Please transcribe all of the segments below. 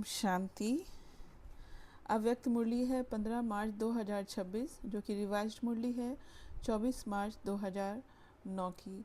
शांति। अव्यक्त मुरली है 15 मार्च 2026, जो कि रिवाइज्ड मुरली है 24 मार्च 2009 की।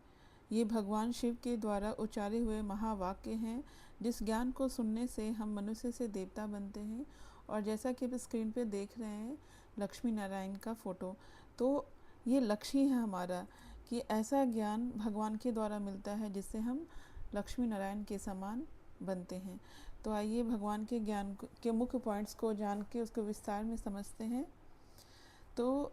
ये भगवान शिव के द्वारा उच्चारे हुए महावाक्य हैं, जिस ज्ञान को सुनने से हम मनुष्य से देवता बनते हैं। और जैसा कि आप स्क्रीन पे देख रहे हैं लक्ष्मी नारायण का फ़ोटो, तो ये लक्ष्य है हमारा कि ऐसा ज्ञान भगवान के द्वारा मिलता है जिससे हम लक्ष्मी नारायण के समान बनते हैं। तो आइए भगवान के ज्ञान के मुख्य पॉइंट्स को जान के उसको विस्तार में समझते हैं। तो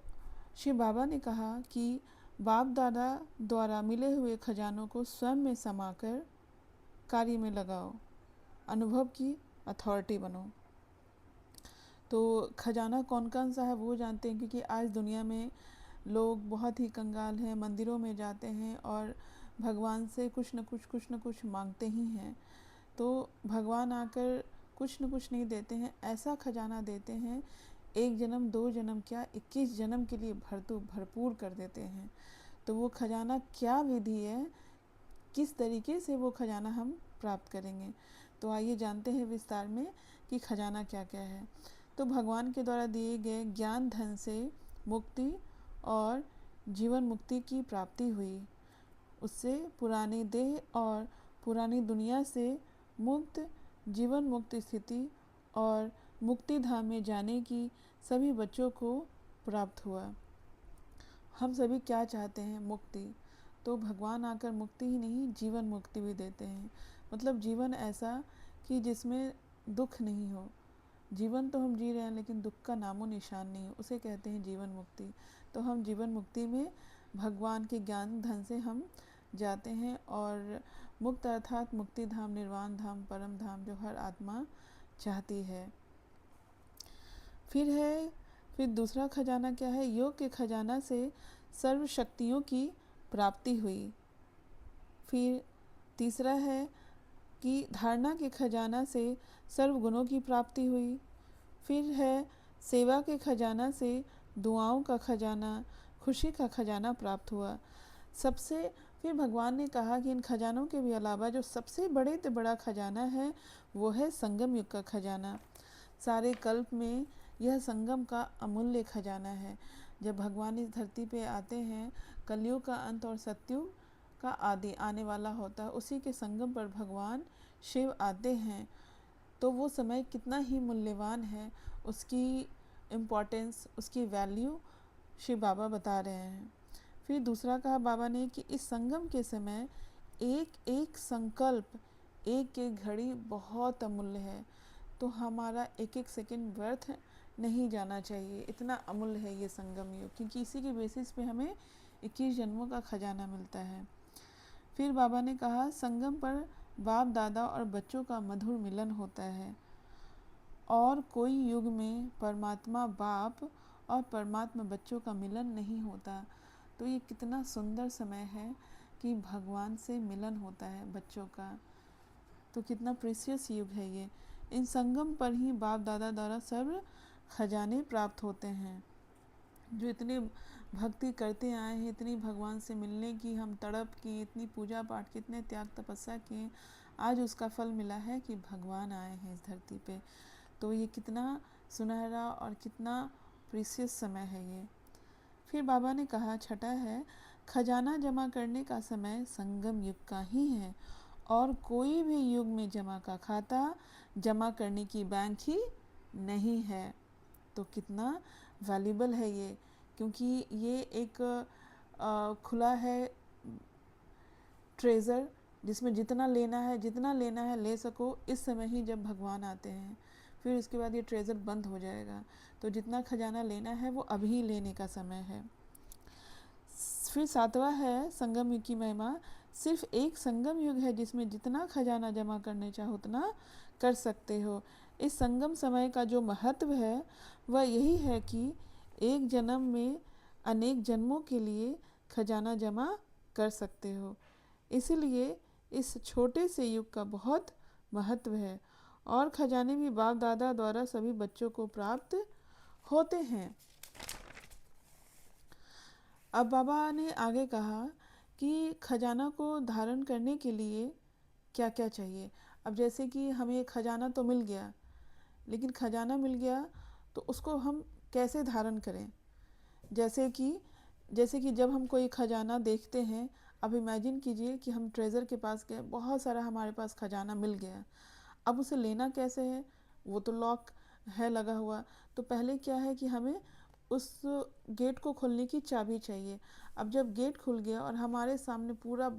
शिव बाबा ने कहा कि बाप दादा द्वारा मिले हुए खजानों को स्वयं में समाकर कार्य में लगाओ, अनुभव की अथॉरिटी बनो। तो खजाना कौन कौन सा है वो जानते हैं, क्योंकि आज दुनिया में लोग बहुत ही कंगाल हैं, मंदिरों में जाते हैं और भगवान से कुछ न कुछ मांगते ही हैं। तो भगवान आकर कुछ न कुछ नहीं देते हैं, ऐसा खजाना देते हैं, एक जन्म 2 जन्म क्या 21 जन्म के लिए भरपूर कर देते हैं। तो वो खजाना क्या विधि है, किस तरीके से वो खजाना हम प्राप्त करेंगे, तो आइए जानते हैं विस्तार में कि खजाना क्या क्या है। तो भगवान के द्वारा दिए गए ज्ञान धन से मुक्ति और जीवन मुक्ति की प्राप्ति हुई। उससे पुरानी देह और पुरानी दुनिया से मुक्त जीवन मुक्त स्थिति और मुक्ति धाम में जाने की सभी बच्चों को प्राप्त हुआ। हम सभी क्या चाहते हैं? मुक्ति। तो भगवान आकर मुक्ति ही नहीं, जीवन मुक्ति भी देते हैं। मतलब जीवन ऐसा कि जिसमें दुख नहीं हो। जीवन तो हम जी रहे हैं लेकिन दुख का नामो निशान नहीं हो, उसे कहते हैं जीवन मुक्ति। तो हम जीवन मुक्ति में भगवान के ज्ञान धन से हम जाते हैं और मुक्त अर्थात मुक्ति धाम, निर्वाण धाम, परम धाम जो हर आत्मा चाहती है। फिर दूसरा खजाना क्या है? योग के खजाना से सर्व शक्तियों की प्राप्ति हुई। फिर तीसरा है कि धारणा के खजाना से सर्व गुणों की प्राप्ति हुई। फिर है सेवा के खजाना से दुआओं का खजाना, खुशी का खजाना प्राप्त हुआ। फिर भगवान ने कहा कि इन खजानों के भी अलावा जो सबसे बड़े से बड़ा खजाना है वो है संगम युग का खजाना। सारे कल्प में यह संगम का अमूल्य खजाना है। जब भगवान इस धरती पे आते हैं, कलयुग का अंत और सतयुग का आदि आने वाला होता है, उसी के संगम पर भगवान शिव आते हैं। तो वो समय कितना ही मूल्यवान है, उसकी इम्पोर्टेंस, उसकी वैल्यू शिव बाबा बता रहे हैं। फिर दूसरा कहा बाबा ने कि इस संगम के समय एक एक संकल्प, एक एक घड़ी बहुत अमूल्य है। तो हमारा एक एक सेकंड व्यर्थ नहीं जाना चाहिए, इतना अमूल्य है ये संगम युग, क्योंकि इसी के बेसिस पे हमें 21 जन्मों का खजाना मिलता है। फिर बाबा ने कहा संगम पर बाप दादा और बच्चों का मधुर मिलन होता है और कोई युग में परमात्मा बाप और परमात्मा बच्चों का मिलन नहीं होता। तो ये कितना सुंदर समय है कि भगवान से मिलन होता है बच्चों का। तो कितना प्रीशियस युग है ये। इन संगम पर ही बाप दादा द्वारा सर्व खजाने प्राप्त होते हैं। जो इतने भक्ति करते आए हैं, इतनी भगवान से मिलने की हम तड़प किए, इतनी पूजा पाठ, कितने त्याग तपस्या किए, आज उसका फल मिला है कि भगवान आए हैं इस धरती पे। तो ये कितना सुनहरा और कितना प्रीशियस समय है ये। फिर बाबा ने कहा छठा है खजाना जमा करने का समय संगम युग का ही है और कोई भी युग में जमा का खाता जमा करने की बैंक ही नहीं है। तो कितना वैल्यूबल है ये, क्योंकि ये एक खुला है ट्रेज़र, जिसमें जितना लेना है ले सको इस समय ही जब भगवान आते हैं। फिर उसके बाद ये ट्रेज़र बंद हो जाएगा। तो जितना खजाना लेना है वो अभी लेने का समय है। फिर सातवां है संगम युग की महिमा। सिर्फ एक संगम युग है जिसमें जितना खजाना जमा करने चाहो उतना कर सकते हो। इस संगम समय का जो महत्व है वह यही है कि एक जन्म में अनेक जन्मों के लिए खजाना जमा कर सकते हो। इसीलिए इस छोटे से युग का बहुत महत्व है और खजाने भी बाप दादा द्वारा सभी बच्चों को प्राप्त होते हैं। अब बाबा ने आगे कहा कि खजाना को धारण करने के लिए क्या क्या चाहिए। अब जैसे कि हमें खजाना तो मिल गया, लेकिन खजाना मिल गया तो उसको हम कैसे धारण करें। जैसे कि जब हम कोई खजाना देखते हैं, अब इमेजिन कीजिए कि हम ट्रेज़र के पास गए, बहुत सारा हमारे पास खजाना मिल गया, अब उसे लेना कैसे है, वो तो लॉक है लगा हुआ। तो पहले क्या है कि हमें उस गेट को खोलने की चाबी चाहिए। अब जब गेट खुल गया और हमारे सामने पूरा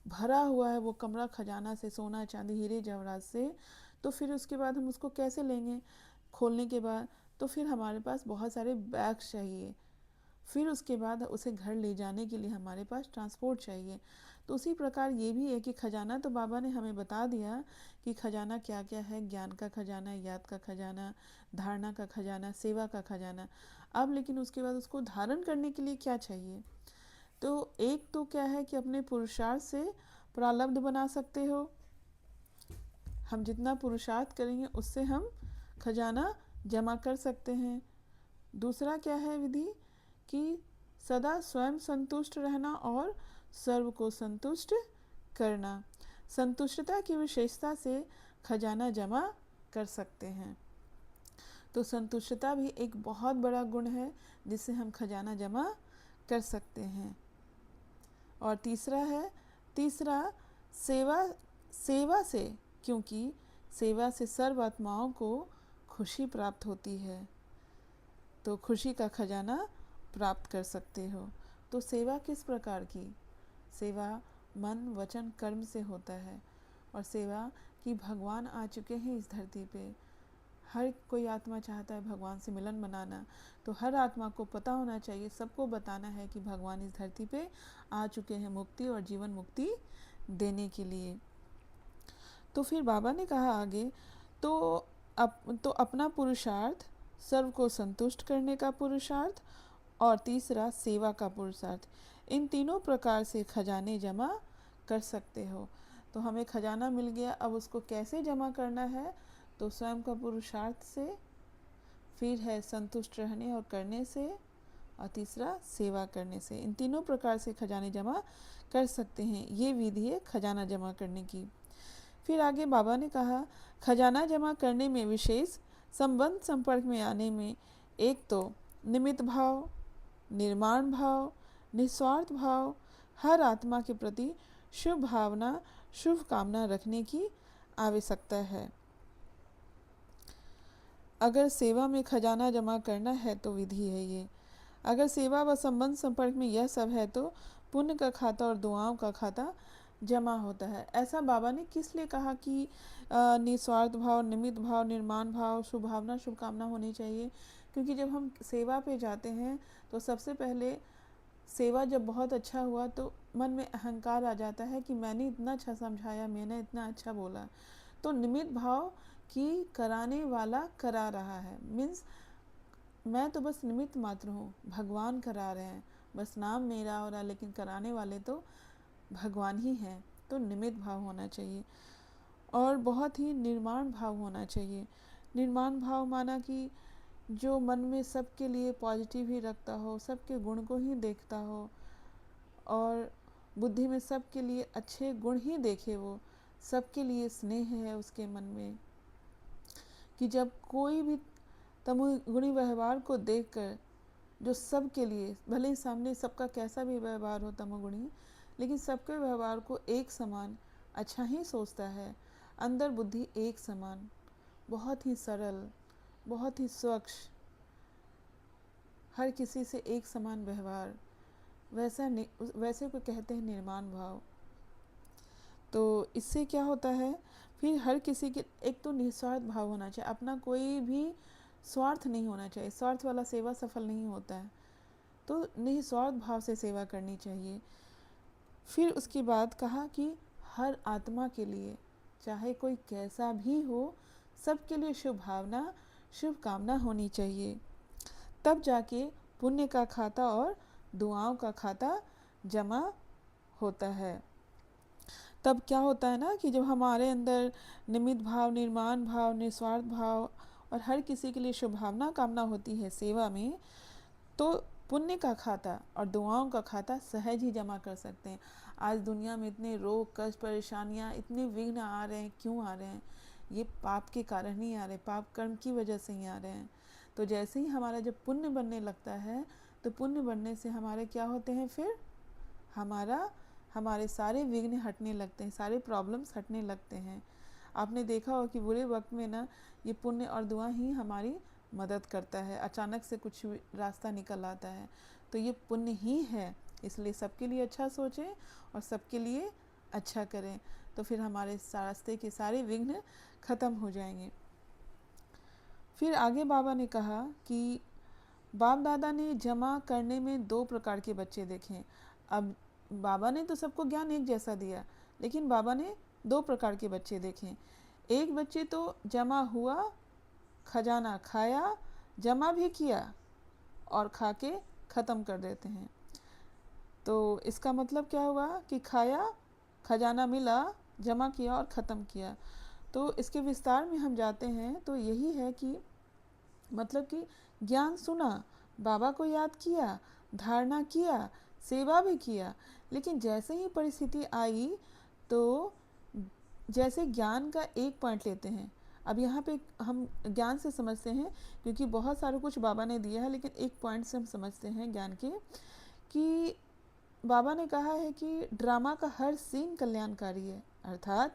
भरा हुआ है वो कमरा खजाना से, सोना चांदी हीरे जवाहरात से, तो फिर उसके बाद हम उसको कैसे लेंगे। खोलने के बाद तो फिर हमारे पास बहुत सारे बैग्स चाहिए, फिर उसके बाद उसे घर ले जाने के लिए हमारे पास ट्रांसपोर्ट चाहिए। तो उसी प्रकार ये भी है कि खजाना तो बाबा ने हमें बता दिया कि खजाना क्या क्या है। ज्ञान का खजाना, याद का खजाना, धारणा का खजाना, सेवा का खजाना। अब लेकिन उसके बाद उसको धारण करने के लिए क्या चाहिए। तो एक तो क्या है कि अपने पुरुषार्थ से प्रारब्ध बना सकते हो। हम जितना पुरुषार्थ करेंगे उससे हम खजाना जमा कर सकते हैं। दूसरा क्या है विधि कि सदा स्वयं संतुष्ट रहना और सर्व को संतुष्ट करना। संतुष्टता की विशेषता से खजाना जमा कर सकते हैं। तो संतुष्टता भी एक बहुत बड़ा गुण है जिससे हम खजाना जमा कर सकते हैं। और तीसरा सेवा सेवा से, क्योंकि सेवा से सर्व आत्माओं को खुशी प्राप्त होती है, तो खुशी का खजाना प्राप्त कर सकते हो। तो सेवा किस प्रकार की, सेवा मन वचन कर्म से होता है। और सेवा कि भगवान आ चुके हैं इस धरती पे, हर कोई आत्मा चाहता है भगवान से मिलन बनाना। तो हर आत्मा को पता होना चाहिए, सबको बताना है कि भगवान इस धरती पे आ चुके हैं मुक्ति और जीवन मुक्ति देने के लिए। तो फिर बाबा ने कहा आगे, तो अपना पुरुषार्थ, सर्व को संतुष्ट करने का पुरुषार्थ, और तीसरा सेवा का पुरुषार्थ, इन तीनों प्रकार से खजाने जमा कर सकते हो। तो हमें खजाना मिल गया, अब उसको कैसे जमा करना है, तो स्वयं का पुरुषार्थ से, फिर है संतुष्ट रहने और करने से, और तीसरा सेवा करने से। इन तीनों प्रकार से खजाने जमा कर सकते हैं। ये विधि है खजाना जमा करने की। फिर आगे बाबा ने कहा, खजाना जमा करने में विशेष संबंध संपर्क में आने में एक तो निमित्त भाव, निर्माण भाव, निस्वार्थ भाव, हर आत्मा के प्रति शुभ भावना, शुभ कामना रखने की आवश्यकता है। अगर सेवा में खजाना जमा करना है तो विधि है ये। अगर सेवा व संबंध संपर्क में यह सब है तो पुण्य का खाता और दुआओं का खाता जमा होता है। ऐसा बाबा ने किस लिए कहा कि निस्वार्थ भाव, निमित्त भाव, निर्माण भाव, शुभ भावना, शुभकामना होनी चाहिए। क्योंकि जब हम सेवा पे जाते हैं तो सबसे पहले सेवा जब बहुत अच्छा हुआ तो मन में अहंकार आ जाता है कि मैंने इतना अच्छा समझाया, मैंने इतना अच्छा बोला। तो निमित्त भाव कि कराने वाला करा रहा है, मीन्स मैं तो बस निमित्त मात्र हूँ, भगवान करा रहे हैं, बस नाम मेरा हो रहा है लेकिन कराने वाले तो भगवान ही हैं। तो निमित्त भाव होना चाहिए। और बहुत ही निर्माण भाव होना चाहिए। निर्माण भाव माना कि जो मन में सबके लिए पॉजिटिव ही रखता हो, सबके गुण को ही देखता हो और बुद्धि में सबके लिए अच्छे गुण ही देखे, वो सबके लिए स्नेह है उसके मन में, कि जब कोई भी तमोगुणी व्यवहार को देखकर, जो सबके लिए, भले ही सामने सबका कैसा भी व्यवहार हो तमोगुणी, लेकिन सबके व्यवहार को एक समान अच्छा ही सोचता है, अंदर बुद्धि एक समान, बहुत ही सरल, बहुत ही स्वच्छ, हर किसी से एक समान व्यवहार, वैसे को कहते हैं निर्माण भाव। तो इससे क्या होता है, फिर हर किसी के एक तो निस्वार्थ भाव होना चाहिए, अपना कोई भी स्वार्थ नहीं होना चाहिए, स्वार्थ वाला सेवा सफल नहीं होता है। तो निस्वार्थ भाव से सेवा करनी चाहिए। फिर उसके बाद कहा कि हर आत्मा के लिए, चाहे कोई कैसा भी हो, सबके लिए शुभ भावना, शुभ कामना होनी चाहिए। तब जाके पुण्य का खाता और दुआओं का खाता जमा होता है। तब क्या होता है ना कि जब हमारे अंदर निमित्त भाव, निर्माण भाव, निस्वार्थ भाव और हर किसी के लिए शुभ भावना कामना होती है सेवा में, तो पुण्य का खाता और दुआओं का खाता सहज ही जमा कर सकते हैं। आज दुनिया में इतने रोग, कष्ट, परेशानियां, इतने विघ्न आ रहे हैं, क्यों आ रहे हैं? ये पाप के कारण नहीं आ रहे, पाप कर्म की वजह से ही आ रहे हैं। तो जैसे ही हमारा जब पुण्य बनने लगता है तो पुण्य बनने से हमारे क्या होते हैं, फिर हमारे सारे विघ्न हटने लगते हैं, सारे प्रॉब्लम्स हटने लगते हैं। आपने देखा हो कि बुरे वक्त में ना ये पुण्य और दुआ ही हमारी मदद करता है। अचानक से कुछ रास्ता निकल आता है तो ये पुण्य ही है। इसलिए सबके लिए अच्छा सोचें और सबके लिए अच्छा करें, तो फिर हमारे रास्ते के सारे विघ्न खत्म हो जाएंगे। फिर आगे बाबा ने कहा कि बाप दादा ने जमा करने में 2 प्रकार के बच्चे देखे। अब बाबा ने तो सबको ज्ञान एक जैसा दिया, लेकिन बाबा ने 2 प्रकार के बच्चे देखे। एक बच्चे तो जमा हुआ, खजाना खाया, जमा भी किया और खा के ख़त्म कर देते हैं। तो इसका मतलब क्या हुआ कि खाया, खजाना मिला, जमा किया और ख़त्म किया। तो इसके विस्तार में हम जाते हैं तो यही है कि मतलब कि ज्ञान सुना, बाबा को याद किया, धारणा किया, सेवा भी किया, लेकिन जैसे ही परिस्थिति आई तो जैसे ज्ञान का एक पॉइंट लेते हैं। अब यहाँ पे हम ज्ञान से समझते हैं, क्योंकि बहुत सारा कुछ बाबा ने दिया है, लेकिन एक पॉइंट से हम समझते हैं ज्ञान के, कि बाबा ने कहा है कि ड्रामा का हर सीन कल्याणकारी है। अर्थात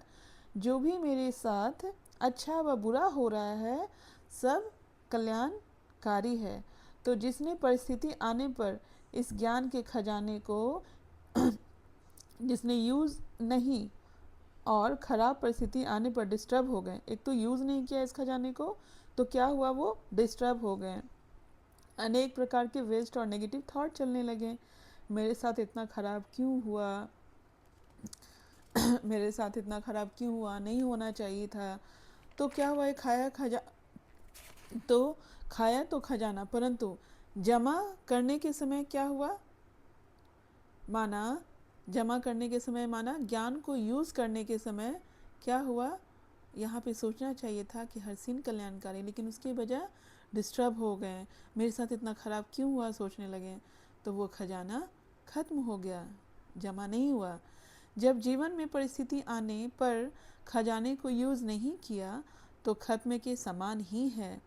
जो भी मेरे साथ अच्छा व बुरा हो रहा है सब कल्याणकारी है। तो जिसने परिस्थिति आने पर इस ज्ञान के खजाने को जिसने यूज़ नहीं और ख़राब परिस्थिति आने पर डिस्टर्ब हो गए, एक तो यूज़ नहीं किया इस खजाने को तो क्या हुआ, वो डिस्टर्ब हो गए। अनेक प्रकार के वेस्ट और नेगेटिव थॉट चलने लगे, मेरे साथ इतना ख़राब क्यों हुआ, मेरे साथ इतना ख़राब क्यों हुआ, नहीं होना चाहिए था। तो क्या हुआ, खाया तो खजाना, परंतु जमा करने के समय क्या हुआ, जमा करने के समय माना ज्ञान को यूज़ करने के समय क्या हुआ, यहाँ पे सोचना चाहिए था कि हर सीन कल्याणकारी, लेकिन उसके बजाय डिस्टर्ब हो गए, मेरे साथ इतना ख़राब क्यों हुआ सोचने लगे, तो वो खजाना ख़त्म हो गया, जमा नहीं हुआ। जब जीवन में परिस्थिति आने पर खजाने को यूज़ नहीं किया तो ख़त्म के समान ही है।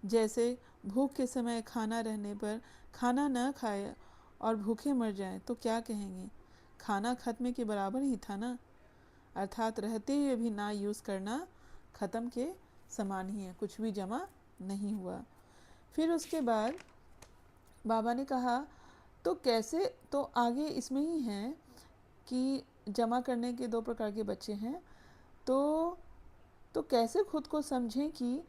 जैसे भूख के समय खाना रहने पर खाना न खाए और भूखे मर जाए तो क्या कहेंगे, खाना ख़त्म के बराबर ही था ना। अर्थात रहते हुए भी ना यूज़ करना ख़त्म के समान ही है, कुछ भी जमा नहीं हुआ। फिर उसके बाद बाबा ने कहा तो कैसे, तो आगे इसमें ही है कि जमा करने के 2 प्रकार के बच्चे हैं, तो कैसे खुद को समझें कि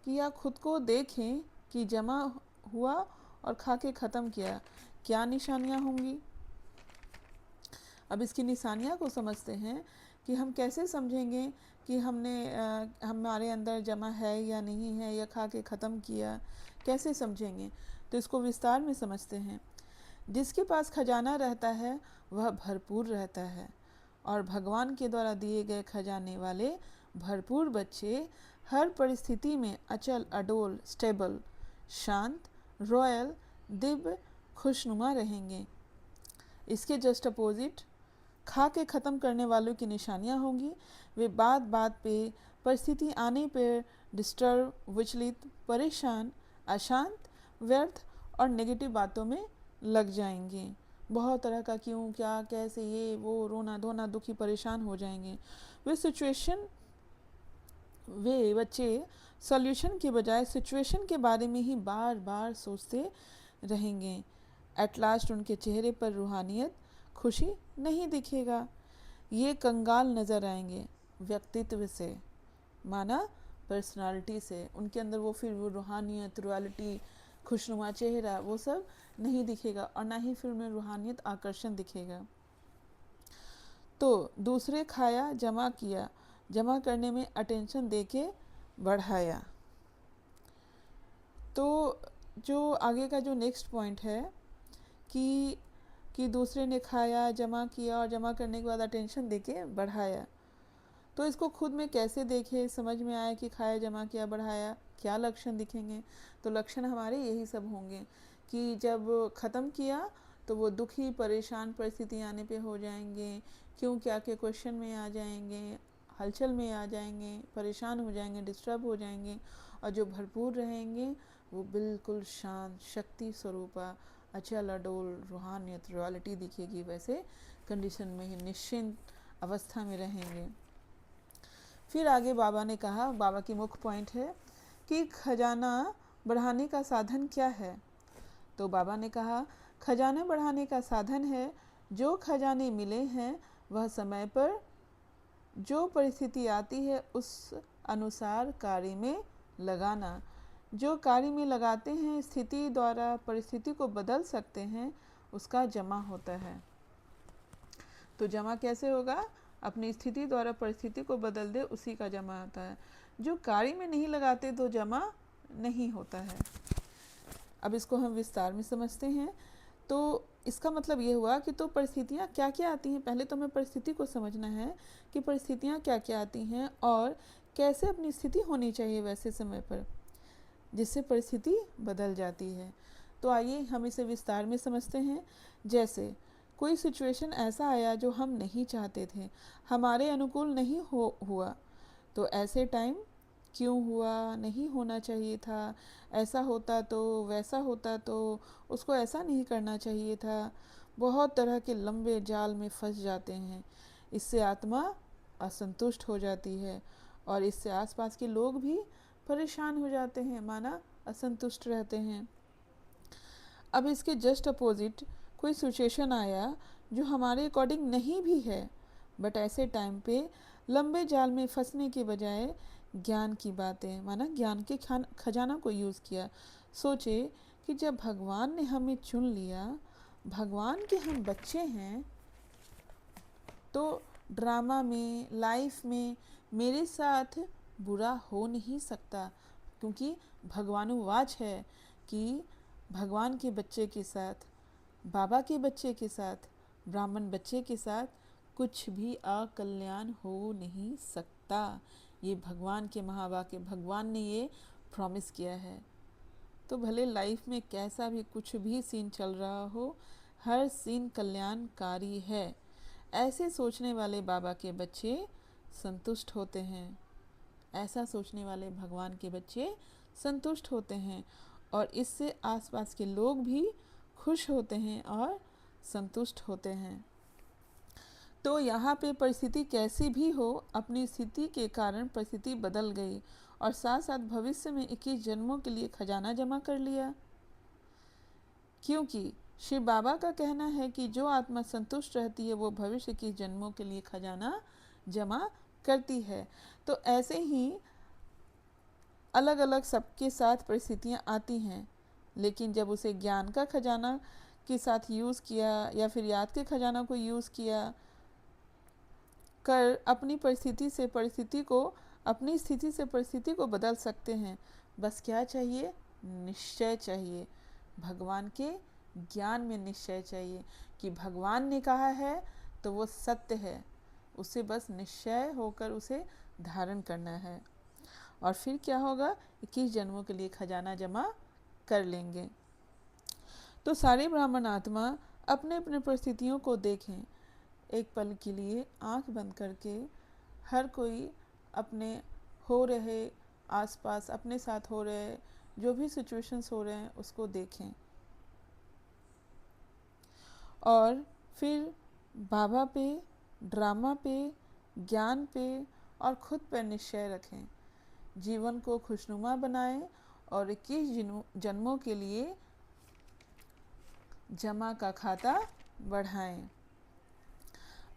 या खुद को देखें कि जमा हुआ और खा के ख़त्म किया, क्या निशानियां होंगी। अब इसकी निशानियां को समझते हैं कि हम कैसे समझेंगे कि हमारे अंदर जमा है या नहीं है, या खा के ख़त्म किया, कैसे समझेंगे। तो इसको विस्तार में समझते हैं। जिसके पास खजाना रहता है वह भरपूर रहता है, और भगवान के द्वारा दिए गए खजाने वाले भरपूर बच्चे हर परिस्थिति में अचल, अडोल, स्टेबल, शांत, रॉयल, दिव्य, खुशनुमा रहेंगे। इसके जस्ट अपोजिट खा के ख़त्म करने वालों की निशानियां होंगी। वे बात बात पे, परिस्थिति आने पर डिस्टर्ब, विचलित, परेशान, अशांत, व्यर्थ और नेगेटिव बातों में लग जाएंगे। बहुत तरह का क्यों, क्या, कैसे, ये वो, रोना धोना, दुखी, परेशान हो जाएंगे। वे बच्चे सॉल्यूशन के बजाय सिचुएशन के बारे में ही बार बार सोचते रहेंगे। एट लास्ट उनके चेहरे पर रूहानियत, खुशी नहीं दिखेगा। ये कंगाल नज़र आएंगे व्यक्तित्व से, माना पर्सनालिटी से। उनके अंदर वो रूहानियत, रॉयल्टी, खुशनुमा चेहरा वो सब नहीं दिखेगा, और ना ही फिर उनमें रूहानियत, आकर्षण दिखेगा। तो दूसरे खाया, जमा किया, जमा करने में अटेंशन देके बढ़ाया। तो जो आगे का जो नेक्स्ट पॉइंट है कि दूसरे ने खाया, जमा किया और जमा करने के बाद अटेंशन देके बढ़ाया, तो इसको खुद में कैसे देखे, समझ में आया कि खाया, जमा किया, बढ़ाया, क्या लक्षण दिखेंगे। तो लक्षण हमारे यही सब होंगे कि जब ख़त्म किया तो वो दुखी, परेशान परिस्थिति आने पे हो जाएंगे, क्यों क्या के क्वेश्चन में आ जाएंगे, हलचल में आ जाएंगे, परेशान हो जाएंगे, डिस्टर्ब हो जाएंगे, और जो भरपूर रहेंगे वो बिल्कुल शांत, शक्ति स्वरूपा, अचल अडोल रूहानियत, रॉयल्टी दिखेगी। वैसे कंडीशन में ही निश्चिंत अवस्था में रहेंगे। फिर आगे बाबा ने कहा, बाबा की मुख्य पॉइंट है कि खजाना बढ़ाने का साधन क्या है। तो बाबा ने कहा, खजाना बढ़ाने का साधन है, जो खजाने मिले हैं वह समय पर जो परिस्थिति आती है उस अनुसार कार्य में लगाना। जो कार्य में लगाते हैं स्थिति द्वारा परिस्थिति को बदल सकते हैं, उसका जमा होता है। तो जमा कैसे होगा? अपनी स्थिति द्वारा परिस्थिति को बदल दे, उसी का जमा होता है। जो कार्य में नहीं लगाते तो जमा नहीं होता है। अब इसको हम विस्तार में समझते हैं। तो इसका मतलब ये हुआ कि तो परिस्थितियाँ क्या क्या आती हैं। पहले तो हमें परिस्थिति को समझना है कि परिस्थितियाँ क्या क्या आती हैं और कैसे अपनी स्थिति होनी चाहिए वैसे समय पर, जिससे परिस्थिति बदल जाती है। तो आइए हम इसे विस्तार में समझते हैं। जैसे कोई सिचुएशन ऐसा आया जो हम नहीं चाहते थे, हमारे अनुकूल नहीं हुआ, तो ऐसे टाइम क्यों हुआ, नहीं होना चाहिए था, ऐसा होता तो, वैसा होता तो, उसको ऐसा नहीं करना चाहिए था, बहुत तरह के लंबे जाल में फंस जाते हैं। इससे आत्मा असंतुष्ट हो जाती है और इससे आसपास के लोग भी परेशान हो जाते हैं, माना असंतुष्ट रहते हैं। अब इसके जस्ट अपोजिट कोई सिचुएशन आया जो हमारे अकॉर्डिंग नहीं भी है, बट ऐसे टाइम पे लंबे जाल में फंसने के बजाय ज्ञान की बातें, माना ज्ञान के खजाना को यूज़ किया। सोचे कि जब भगवान ने हमें चुन लिया, भगवान के हम बच्चे हैं, तो ड्रामा में, लाइफ में मेरे साथ बुरा हो नहीं सकता, क्योंकि भगवानुवाच है कि भगवान के बच्चे के साथ, बाबा के बच्चे के साथ, ब्राह्मण बच्चे के साथ कुछ भी अकल्याण हो नहीं सकता। ये भगवान के महावाक्य, भगवान ने ये प्रॉमिस किया है। तो भले लाइफ में कैसा भी कुछ भी सीन चल रहा हो, हर सीन कल्याणकारी है। ऐसे सोचने वाले बाबा के बच्चे संतुष्ट होते हैं। ऐसा सोचने वाले भगवान के बच्चे संतुष्ट होते हैं और इससे आसपास के लोग भी खुश होते हैं और संतुष्ट होते हैं। तो यहाँ पे परिस्थिति कैसी भी हो, अपनी स्थिति के कारण परिस्थिति बदल गई और साथ साथ भविष्य में 21 जन्मों के लिए खजाना जमा कर लिया। क्योंकि शिव बाबा का कहना है कि जो आत्मा संतुष्ट रहती है वो भविष्य के जन्मों के लिए खजाना जमा करती है। तो ऐसे ही अलग अलग सबके साथ परिस्थितियाँ आती हैं, लेकिन जब उसे ज्ञान का खजाना के साथ यूज़ किया या फिर याद के खजाना को यूज़ किया कर अपनी परिस्थिति से परिस्थिति को, अपनी स्थिति से परिस्थिति को बदल सकते हैं। बस क्या चाहिए? निश्चय चाहिए। भगवान के ज्ञान में निश्चय चाहिए कि भगवान ने कहा है तो वो सत्य है, उसे बस निश्चय होकर उसे धारण करना है। और फिर क्या होगा? 21 जन्मों के लिए खजाना जमा कर लेंगे। तो सारे ब्राह्मण आत्मा अपने अपने परिस्थितियों को देखें। एक पल के लिए आंख बंद करके हर कोई अपने हो रहे आसपास, अपने साथ हो रहे जो भी सिचुएशंस हो रहे हैं उसको देखें और फिर बाबा पे, ड्रामा पे, ज्ञान पे और खुद पर निश्चय रखें। जीवन को खुशनुमा बनाएं और 21 जन्मों के लिए जमा का खाता बढ़ाएं।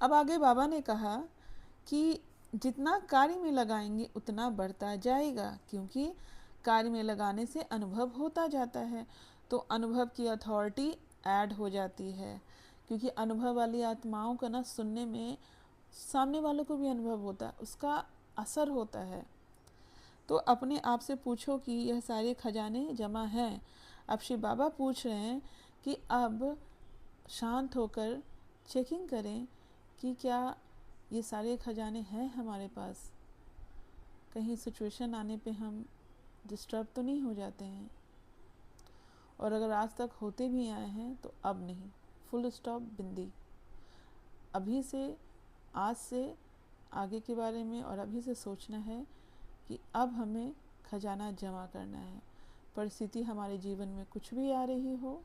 अब आगे बाबा ने कहा कि जितना कार्य में लगाएंगे उतना बढ़ता जाएगा, क्योंकि कार्य में लगाने से अनुभव होता जाता है, तो अनुभव की अथॉरिटी ऐड हो जाती है। क्योंकि अनुभव वाली आत्माओं का ना सुनने में सामने वालों को भी अनुभव होता है, उसका असर होता है। तो अपने आप से पूछो कि यह सारे खजाने जमा हैं। अब शिव बाबा पूछ रहे हैं कि अब शांत होकर चेकिंग करें कि क्या ये सारे खजाने हैं हमारे पास। कहीं सिचुएशन आने पे हम डिस्टर्ब तो नहीं हो जाते हैं, और अगर आज तक होते भी आए हैं तो अब नहीं, फुल स्टॉप, बिंदी। अभी से, आज से आगे के बारे में और अभी से सोचना है कि अब हमें खजाना जमा करना है। परिस्थिति हमारे जीवन में कुछ भी आ रही हो,